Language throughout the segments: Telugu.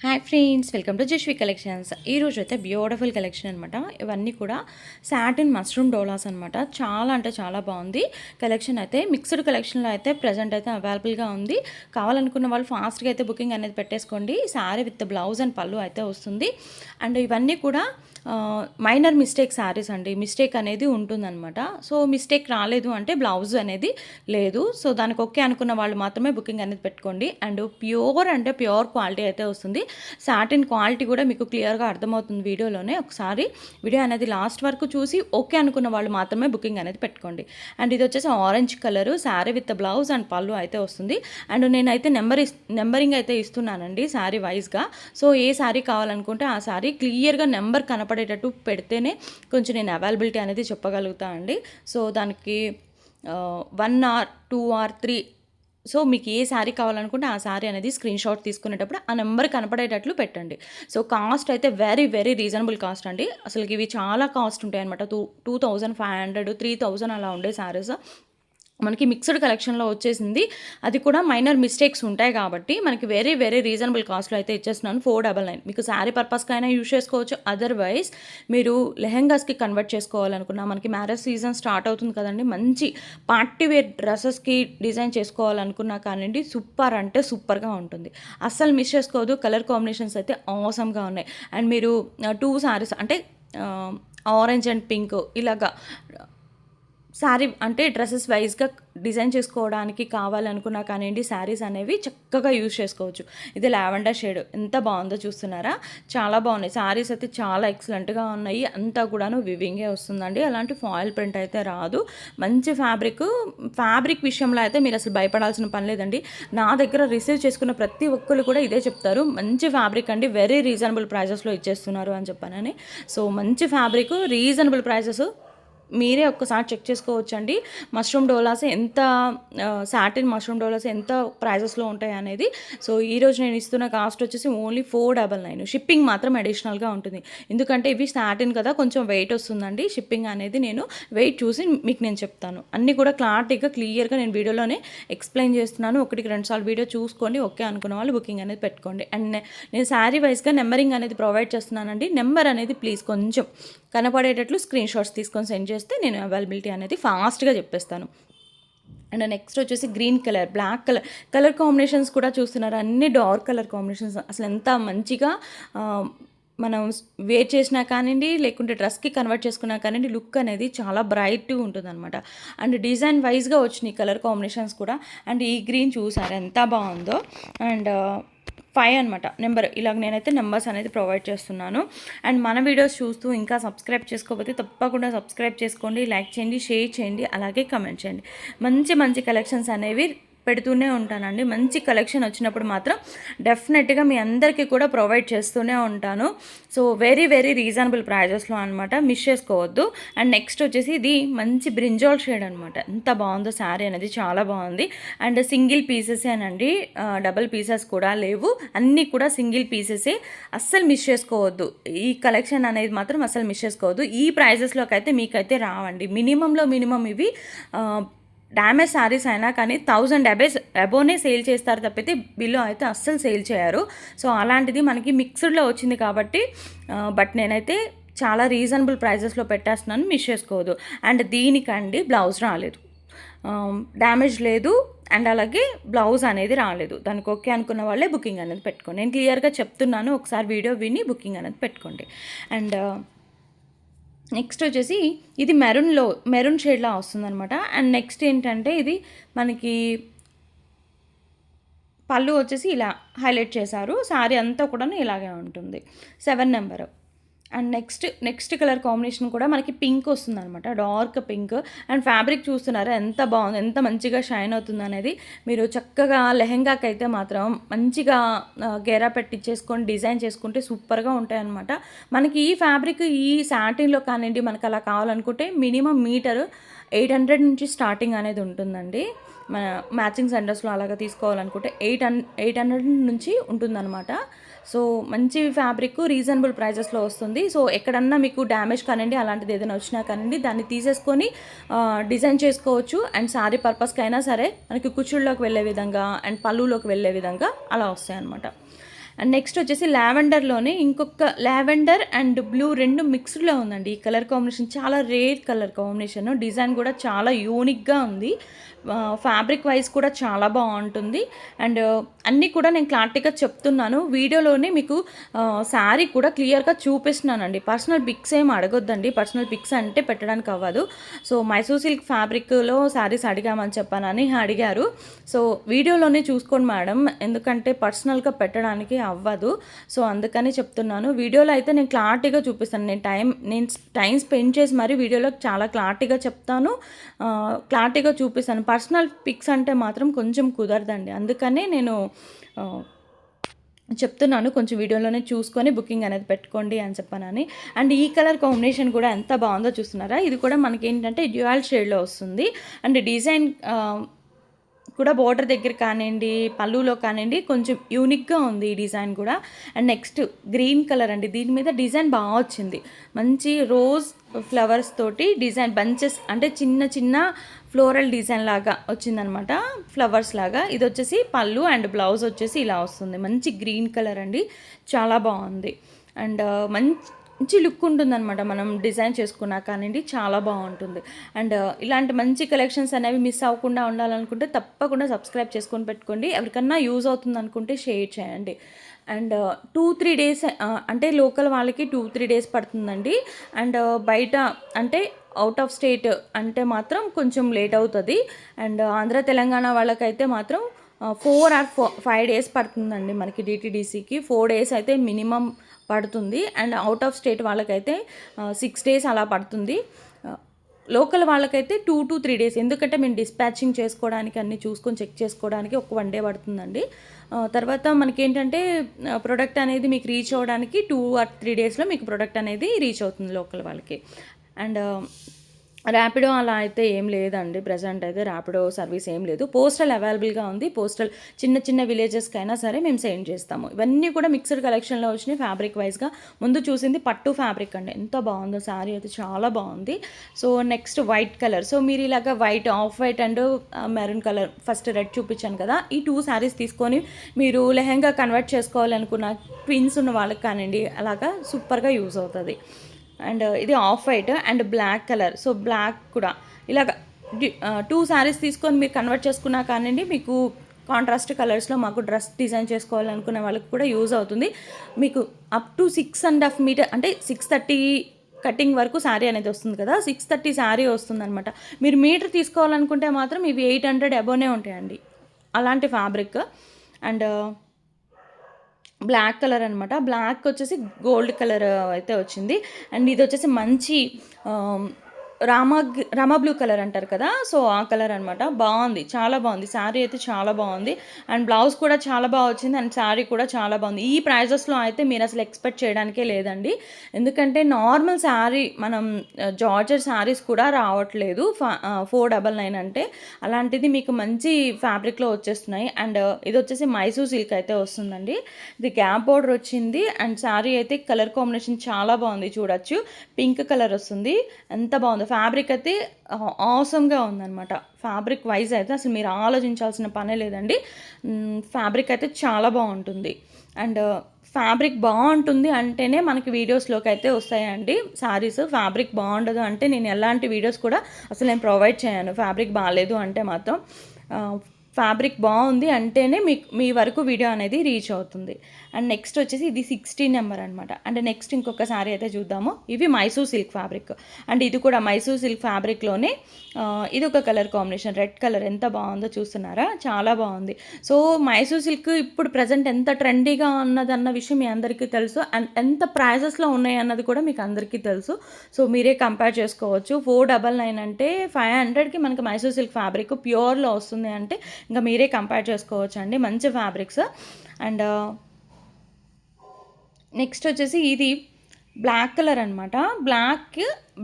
Hi friends, welcome to Jashvi collections. ఈరోజు అయితే బ్యూటిఫుల్ కలెక్షన్ అనమాట. ఇవన్నీ కూడా సాటిన్ మష్రూమ్ డోలాస్ అనమాట. చాలా అంటే చాలా బాగుంది కలెక్షన్. అయితే మిక్స్డ్ కలెక్షన్లో అయితే ప్రజెంట్ అయితే అవైలబుల్గా ఉంది. కావాలనుకున్న వాళ్ళు ఫాస్ట్గా అయితే బుకింగ్ అనేది పెట్టేసుకోండి. శారీ విత్ బ్లౌజ్ అండ్ పళ్ళు అయితే వస్తుంది. అండ్ ఇవన్నీ కూడా మైనర్ మిస్టేక్ శారీస్ అండి. మిస్టేక్ అనేది ఉంటుందన్నమాట. సో మిస్టేక్ రాలేదు అంటే బ్లౌజ్ అనేది లేదు. సో దానికి ఓకే అనుకున్న వాళ్ళు మాత్రమే బుకింగ్ అనేది పెట్టుకోండి. అండ్ ప్యూర్ అంటే ప్యూర్ క్వాలిటీ అయితే వస్తుంది. సాటిన్ క్వాలిటీ కూడా మీకు క్లియర్గా అర్థమవుతుంది వీడియోలోనే. ఒకసారి వీడియో అనేది లాస్ట్ వరకు చూసి ఓకే అనుకున్న వాళ్ళు మాత్రమే బుకింగ్ అనేది పెట్టుకోండి. అండ్ ఇది వచ్చేసి orange colour, sari with blouse and పళ్ళు అయితే వస్తుంది. అండ్ నేనైతే నెంబరింగ్ అయితే ఇస్తున్నానండి శారీ వైజ్గా. సో ఏ శారీ కావాలనుకుంటే ఆ శారీ క్లియర్గా నెంబర్ కనపడేటట్టు పెడితేనే కొంచెం నేను అవైలబిలిటీ అనేది చెప్పగలుగుతా అండి. సో దానికి 1 or 2 or 3, సో మీకు ఏ శారీ కావాలనుకుంటే ఆ శారీ అనేది స్క్రీన్ షాట్ తీసుకునేటప్పుడు ఆ నెంబర్ కనపడేటట్లు పెట్టండి. సో కాస్ట్ అయితే వెరీ వెరీ రీజనబుల్ కాస్ట్ అండి. అసలుకి ఇవి చాలా కాస్ట్ ఉంటాయి అనమాట. 2500, 3000 అలా ఉండే శారీస్ మనకి మిక్స్డ్ కలెక్షన్లో వచ్చేసింది. అది కూడా మైనర్ మిస్టేక్స్ ఉంటాయి కాబట్టి మనకి వెరీ వెరీ రీజనబుల్ కాస్ట్లో అయితే ఇచ్చేస్తున్నాను. 499. మీకు శారీ పర్పస్కైనా యూజ్ చేసుకోవచ్చు. అదర్వైజ్ మీరు లెహెంగాస్కి కన్వర్ట్ చేసుకోవాలనుకున్నా, మనకి మ్యారేజ్ సీజన్ స్టార్ట్ అవుతుంది కదండి, మంచి పార్టీ వేర్ డ్రెస్సెస్కి డిజైన్ చేసుకోవాలనుకున్నా కానివ్వండి, సూపర్ అంటే సూపర్గా ఉంటుంది. అస్సలు మిస్ చేసుకోవద్దు. కలర్ కాంబినేషన్స్ అయితే ఆసమ్గా ఉన్నాయి. అండ్ మీరు 2 శారీస్ అంటే ఆరెంజ్ అండ్ పింక్ ఇలాగా శారీ అంటే డ్రెస్సెస్ వైజ్గా డిజైన్ చేసుకోవడానికి కావాలనుకున్నా కానివ్వండి, శారీస్ అనేవి చక్కగా యూజ్ చేసుకోవచ్చు. ఇది లావెండర్ షేడ్ ఎంత బాగుందో చూస్తున్నారా? చాలా బాగున్నాయి శారీస్ అయితే, చాలా ఎక్సలెంట్గా ఉన్నాయి. అంతా కూడాను వివింగే వస్తుందండి. అలాంటి ఫాయిల్ ప్రింట్ అయితే రాదు. మంచి ఫ్యాబ్రిక్ విషయంలో అయితే మీరు అసలు భయపడాల్సిన పని లేదండి. నా దగ్గర రిసీవ్ చేసుకున్న ప్రతి ఒక్కరు కూడా ఇదే చెప్తారు, మంచి ఫ్యాబ్రిక్ అండి, వెరీ రీజనబుల్ ప్రైజెస్లో ఇచ్చేస్తున్నారు అని చెప్పానని. సో మంచి ఫ్యాబ్రిక్, రీజనబుల్ ప్రైజెస్ మీరే ఒక్కసారి చెక్ చేసుకోవచ్చండి. మష్రూమ్ డోలాస్ ఎంత, సాటిన్ మష్రూమ్ డోలాస్ ఎంత ప్రైజెస్లో ఉంటాయి అనేది. సో ఈరోజు నేను ఇస్తున్న కాస్ట్ వచ్చేసి ఓన్లీ 499. షిప్పింగ్ మాత్రం అడిషనల్గా ఉంటుంది. ఎందుకంటే ఇవి సాటిన్ కదా, కొంచెం వెయిట్ వస్తుందండి. షిప్పింగ్ అనేది నేను వెయిట్ చూసి మీకు నేను చెప్తాను. అన్నీ కూడా క్లియర్గా నేను వీడియోలోనే ఎక్స్ప్లెయిన్ చేస్తున్నాను. 1-2 సార్లు వీడియో చూసుకోండి. ఓకే అనుకున్న వాళ్ళు బుకింగ్ అనేది పెట్టుకోండి. అండ్ నేను శారీ వైజ్గా నెంబరింగ్ అనేది ప్రొవైడ్ చేస్తున్నానండి. నెంబర్ అనేది ప్లీజ్ కొంచెం కనపడేటట్లు స్క్రీన్ షాట్స్ తీసుకొని సెండ్ చేస్తే నేను అవైలబిలిటీ అనేది ఫాస్ట్గా చెప్పేస్తాను. అండ్ నెక్స్ట్ వచ్చేసి green colour, black colour combinations కూడా చూస్తున్నారు. అన్ని డార్క్ కలర్ కాంబినేషన్స్. అసలు ఎంత మంచిగా మనం వేర్ చేసినా కానివ్వండి, లేకుంటే డ్రెస్కి కన్వర్ట్ చేసుకున్నా కానివ్వండి, లుక్ అనేది చాలా బ్రైట్గా ఉంటుందన్నమాట. అండ్ డిజైన్ వైజ్గా వచ్చినాయి కలర్ కాంబినేషన్స్ కూడా. అండ్ ఈ గ్రీన్ చూసారు ఎంత బాగుందో. అండ్ 5 అనమాట నెంబర్. ఇలాగ నేనైతే నెంబర్స్ అనేది ప్రొవైడ్ చేస్తున్నాను. అండ్ మన వీడియోస్ చూస్తూ ఇంకా సబ్స్క్రైబ్ చేసుకోకపోతే తప్పకుండా సబ్స్క్రైబ్ చేసుకోండి, లైక్ చేయండి, షేర్ చేయండి, అలాగే కమెంట్ చేయండి. మంచి మంచి కలెక్షన్స్ అనేవి పెడుతూనే ఉంటానండి. మంచి కలెక్షన్ వచ్చినప్పుడు మాత్రం డెఫినెట్గా మీ అందరికీ కూడా ప్రొవైడ్ చేస్తూనే ఉంటాను. సో వెరీ వెరీ రీజనబుల్ ప్రైజెస్లో అనమాట, మిస్ చేసుకోవద్దు. అండ్ నెక్స్ట్ వచ్చేసి ఇది మంచి బ్రింజాల్ షేడ్ అనమాట. ఎంత బాగుందో శారీ అనేది, చాలా బాగుంది. అండ్ సింగిల్ పీసెసేనండి, డబుల్ పీసెస్ కూడా లేవు, అన్నీ కూడా సింగిల్ పీసెసే. అస్సలు మిస్ చేసుకోవద్దు. ఈ కలెక్షన్ అనేది మాత్రం అస్సలు మిస్ చేసుకోవద్దు. ఈ ప్రైజెస్లోకి అయితే మీకైతే రావండి. మినిమం ఇవి డ్యామేజ్ శారీస్ అయినా కానీ 1000 అబోనే సేల్ చేస్తారు తప్పితే బిలో అయితే అస్సలు సేల్ చేయరు. సో అలాంటిది మనకి మిక్స్డ్లో వచ్చింది కాబట్టి, బట్ నేనైతే చాలా రీజనబుల్ ప్రైజెస్లో పెట్టేస్తున్నాను, మిస్ చేసుకోవద్దు. అండ్ దీనికండి బ్లౌజ్ రాలేదు, డ్యామేజ్ లేదు, అండ్ అలాగే బ్లౌజ్ అనేది రాలేదు. దానికి ఓకే అనుకున్న వాళ్ళే బుకింగ్ అనేది పెట్టుకోండి. నేను క్లియర్గా చెప్తున్నాను, ఒకసారి వీడియో విని బుకింగ్ అనేది పెట్టుకోండి. అండ్ నెక్స్ట్ వచ్చేసి ఇది మెరూన్ షేడ్లా వస్తుందన్నమాట. అండ్ నెక్స్ట్ ఏంటంటే ఇది మనకి పళ్ళు వచ్చేసి ఇలా హైలైట్ చేశారు. శారీ అంతా కూడా ఇలాగే ఉంటుంది. 7 number. And next colour combination కూడా మనకి పింక్ వస్తుంది అనమాట, డార్క్ పింక్. అండ్ ఫ్యాబ్రిక్ చూస్తున్నారా ఎంత బాగుంది, ఎంత మంచిగా షైన్ అవుతుంది అనేది. మీరు చక్కగా లెహెంగాకి అయితే మాత్రం మంచిగా గేరా పెట్టించేసుకొని డిజైన్ చేసుకుంటే సూపర్గా ఉంటాయి అనమాట. మనకి ఈ ఫ్యాబ్రిక్ ఈ సాటిన్లో కానివ్వండి, మనకు అలా కావాలనుకుంటే మినిమం మీటర్ 800 నుంచి స్టార్టింగ్ అనేది ఉంటుందండి. మన మ్యాచింగ్ సెంటర్స్లో అలాగా తీసుకోవాలనుకుంటే 800 నుంచి ఉంటుందన్నమాట. సో మంచి ఫ్యాబ్రిక్ రీజనబుల్ ప్రైజెస్లో వస్తుంది. సో ఎక్కడన్నా మీకు డ్యామేజ్ కానివ్వండి, అలాంటిది ఏదైనా వచ్చినా కానివ్వండి, దాన్ని తీసేసుకొని డిజైన్ చేసుకోవచ్చు. అండ్ శారీ పర్పస్కి అయినా సరే మనకి కుచ్చుళ్ళలోకి వెళ్ళే విధంగా అండ్ పళ్ళులోకి వెళ్ళే విధంగా అలా వస్తాయి అన్నమాట. అండ్ నెక్స్ట్ వచ్చేసి లావెండర్లోనే ఇంకొక లావెండర్ అండ్ బ్లూ రెండు మిక్స్డ్లో ఉందండి. ఈ కలర్ కాంబినేషన్ చాలా రేర్ కలర్ కాంబినేషన్, డిజైన్ కూడా చాలా యూనిక్గా ఉంది. ఫ్యాబ్రిక్ వైజ్ కూడా చాలా బాగుంటుంది. అండ్ అన్నీ కూడా నేను క్లారిటీగా చెప్తున్నాను, వీడియోలోనే మీకు శారీ కూడా క్లియర్గా చూపిస్తున్నానండి. పర్సనల్ పిక్స్ ఏం అడగొద్దండి, పర్సనల్ పిక్స్ అంటే పెట్టడానికి అవ్వదు. సో మైసూర్ సిల్క్ ఫ్యాబ్రిక్లో శారీస్ అడిగామని చెప్పానని అడిగారు. సో వీడియోలోనే చూసుకోండి మేడం, ఎందుకంటే పర్సనల్గా పెట్టడానికి అవ్వదు. సో అందుకని చెప్తున్నాను. వీడియోలో అయితే నేను క్లారిటీగా చూపిస్తాను, నేను టైం స్పెండ్ చేసి మరి వీడియోలో చాలా క్లారిటీగా చెప్తాను, క్లారిటీగా చూపిస్తాను. పర్సనల్ పిక్స్ అంటే మాత్రం కొంచెం కుదరదండి, అందుకనే నేను చెప్తున్నాను కొంచెం వీడియోలోనే చూసుకొని బుకింగ్ అనేది పెట్టుకోండి అని చెప్పానని. అండ్ ఈ కలర్ కాంబినేషన్ కూడా ఎంత బాగుందో చూస్తున్నారా, ఇది కూడా మనకి ఏంటంటే డ్యూయల్ షేడ్లో వస్తుంది. అండ్ డిజైన్ కూడా బోర్డర్ దగ్గర కానివ్వండి, పళ్ళులో కానివ్వండి, కొంచెం యూనిక్గా ఉంది ఈ డిజైన్ కూడా. అండ్ నెక్స్ట్ గ్రీన్ కలర్ అండి, దీని మీద డిజైన్ బాగా వచ్చింది, మంచి రోజ్ ఫ్లవర్స్ తోటి డిజైన్, బంచెస్ అంటే చిన్న చిన్న ఫ్లోరల్ డిజైన్ లాగా వచ్చిందనమాట, ఫ్లవర్స్ లాగా. ఇది వచ్చేసి పళ్ళు అండ్ బ్లౌజ్ వచ్చేసి ఇలా వస్తుంది, మంచి గ్రీన్ కలర్ అండి, చాలా బాగుంది. అండ్ మంచి లుక్ ఉంటుందన్నమాట మనం డిజైన్ చేసుకున్నా కానివ్వండి, చాలా బాగుంటుంది. అండ్ ఇలాంటి మంచి కలెక్షన్స్ అనేవి మిస్ అవ్వకుండా ఉండాలనుకుంటే తప్పకుండా సబ్స్క్రైబ్ చేసుకొని పెట్టుకోండి. ఎవరికన్నా యూజ్ అవుతుంది అనుకుంటే షేర్ చేయండి. అండ్ 2-3 డేస్ అంటే లోకల్ వాళ్ళకి 2-3 డేస్ పడుతుందండి. అండ్ బయట అంటే అవుట్ ఆఫ్ స్టేట్ అంటే మాత్రం కొంచెం లేట్ అవుతుంది. అండ్ ఆంధ్ర తెలంగాణ వాళ్ళకైతే మాత్రం 4 or 5 డేస్ పడుతుందండి మనకి. డిటీడీసీకి 4 డేస్ అయితే మినిమం పడుతుంది. అండ్ అవుట్ ఆఫ్ స్టేట్ వాళ్ళకైతే 6 డేస్ అలా పడుతుంది. లోకల్ వాళ్ళకైతే 2 to 3 డేస్, ఎందుకంటే మేము డిస్పాచింగ్ చేసుకోవడానికి అన్నీ చూసుకొని చెక్ చేసుకోవడానికి ఒక 1 డే పడుతుందండి. తర్వాత మనకేంటంటే ప్రోడక్ట్ అనేది మీకు రీచ్ అవ్వడానికి 2 or 3 డేస్లో మీకు ప్రోడక్ట్ అనేది రీచ్ అవుతుంది లోకల్ వాళ్ళకి. అండ్ ర్యాపిడో అలా అయితే ఏం లేదండి, ప్రజెంట్ అయితే ర్యాపిడో సర్వీస్ ఏం లేదు. పోస్టల్ అవైలబుల్గా ఉంది, పోస్టల్ చిన్న చిన్న విలేజెస్కి అయినా సరే మేము సెండ్ చేస్తాము. ఇవన్నీ కూడా మిక్స్డ్ కలెక్షన్లో వచ్చినాయి. ఫ్యాబ్రిక్ వైజ్గా ముందు చూసింది పట్టు ఫ్యాబ్రిక్ అండి, ఎంత బాగుందో శారీ అయితే చాలా బాగుంది. So next white colour, so మీరు ఇలాగ white, of white and maroon colour, first red చూపించాను కదా, ఈ 2 శారీస్ తీసుకొని మీరు లెహెంగా కన్వర్ట్ చేసుకోవాలనుకున్న ట్విన్స్ ఉన్న వాళ్ళకి కానివ్వండి, అలాగా సూపర్గా యూజ్ అవుతుంది. అండ్ ఇది off white and black colour, so black కూడా ఇలాగ 2 శారీస్ తీసుకొని మీరు కన్వర్ట్ చేసుకున్నా కానివ్వండి, మీకు కాంట్రాస్ట్ కలర్స్లో మాకు డ్రెస్ డిజైన్ చేసుకోవాలనుకునే వాళ్ళకి కూడా యూజ్ అవుతుంది. మీకు అప్ టు 6.5 మీటర్ అంటే 630 కటింగ్ వరకు శారీ అనేది వస్తుంది కదా, 630 శారీ వస్తుంది అనమాట. మీరు మీటర్ తీసుకోవాలనుకుంటే మాత్రం ఇవి 800 అబోనే ఉంటాయండి, అలాంటి ఫ్యాబ్రిక్. అండ్ బ్లాక్ కలర్ అనమాట, బ్లాక్ వచ్చేసి గోల్డ్ కలర్ అయితే వచ్చింది. అండ్ ఇది వచ్చేసి మంచి రామా బ్లూ కలర్ అంటారు కదా, సో ఆ కలర్ అనమాట, బాగుంది, చాలా బాగుంది శారీ అయితే చాలా బాగుంది. అండ్ బ్లౌజ్ కూడా చాలా బాగా వచ్చింది అండ్ శారీ కూడా చాలా బాగుంది. ఈ ప్రైజెస్లో అయితే మీరు అసలు ఎక్స్పెక్ట్ చేయడానికే లేదండి, ఎందుకంటే నార్మల్ శారీ మనం జార్జెట్ శారీస్ కూడా రావట్లేదు 499 అంటే, అలాంటిది మీకు మంచి ఫ్యాబ్రిక్లో వచ్చేస్తున్నాయి. అండ్ ఇది వచ్చేసి మైసూర్ సిల్క్ అయితే వస్తుందండి, ఇది గ్యాప్ బోర్డర్ వచ్చింది. అండ్ శారీ అయితే కలర్ కాంబినేషన్ చాలా బాగుంది, చూడొచ్చు పింక్ కలర్ వస్తుంది, ఎంత బాగుంది. ఫ్యాబ్రిక్ అయితే ఆసమ్గా ఉందన్నమాట, ఫ్యాబ్రిక్ వైజ్ అయితే అసలు మీరు ఆలోచించాల్సిన పనే లేదండి, ఫ్యాబ్రిక్ అయితే చాలా బాగుంటుంది. అండ్ ఫ్యాబ్రిక్ బాగుంటుంది అంటేనే మనకి వీడియోస్లోకి అయితే వస్తాయండి శారీస్. ఫ్యాబ్రిక్ బాగుండదు అంటే నేను ఎలాంటి వీడియోస్ కూడా అసలు నేను ప్రొవైడ్ చేయను, ఫ్యాబ్రిక్ బాగాలేదు అంటే మాత్రం. ఫ్యాబ్రిక్ బాగుంది అంటేనే మీ వరకు వీడియో అనేది రీచ్ అవుతుంది. అండ్ నెక్స్ట్ వచ్చేసి ఇది 16 నెంబర్ అనమాట. అండ్ నెక్స్ట్ ఇంకొక శారీ అయితే చూద్దాము, ఇవి మైసూర్ సిల్క్ ఫ్యాబ్రిక్. అండ్ ఇది కూడా మైసూర్ సిల్క్ ఫ్యాబ్రిక్లోనే ఇది ఒక కలర్ కాంబినేషన్, రెడ్ కలర్, ఎంత బాగుందో చూస్తున్నారా, చాలా బాగుంది. సో మైసూర్ సిల్క్ ఇప్పుడు ప్రజెంట్ ఎంత ట్రెండీగా ఉన్నదన్న విషయం మీ అందరికీ తెలుసు. అండ్ ఎంత ప్రైజెస్లో ఉన్నాయి అన్నది కూడా మీకు అందరికీ తెలుసు. సో మీరే కంపేర్ చేసుకోవచ్చు. 499 అంటే 500కి మనకి మైసూర్ సిల్క్ ఫ్యాబ్రిక్ ప్యూర్లో వస్తుంది అంటే ఇంకా మీరే కంపేర్ చేసుకోవచ్చు అండి, మంచి ఫ్యాబ్రిక్స్. అండ్ నెక్స్ట్ వచ్చేసి ఇది బ్లాక్ కలర్ అనమాట.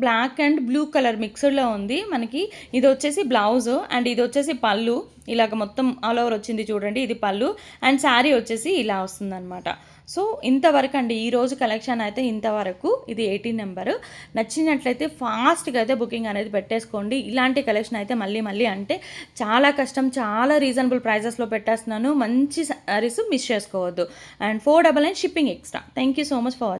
బ్లాక్ అండ్ బ్లూ కలర్ మిక్స్డ్లో ఉంది మనకి. ఇది వచ్చేసి బ్లౌజ్ అండ్ ఇది వచ్చేసి పళ్ళు. ఇలాగ మొత్తం ఆల్ ఓవర్ వచ్చింది చూడండి, ఇది పళ్ళు. అండ్ శారీ వచ్చేసి ఇలా వస్తుందన్నమాట. సో ఇంతవరకు అండి ఈరోజు కలెక్షన్ అయితే ఇంతవరకు. ఇది 18 నెంబరు. నచ్చినట్లయితే ఫాస్ట్గా అయితే బుకింగ్ అనేది పెట్టేసుకోండి. ఇలాంటి కలెక్షన్ అయితే మళ్ళీ అంటే చాలా కష్టం, చాలా రీజనబుల్ ప్రైజెస్లో పెట్టేస్తున్నాను. మంచి సారీస్ మిస్ చేసుకోవద్దు. And 499 shipping extra. Thank you so much for watching.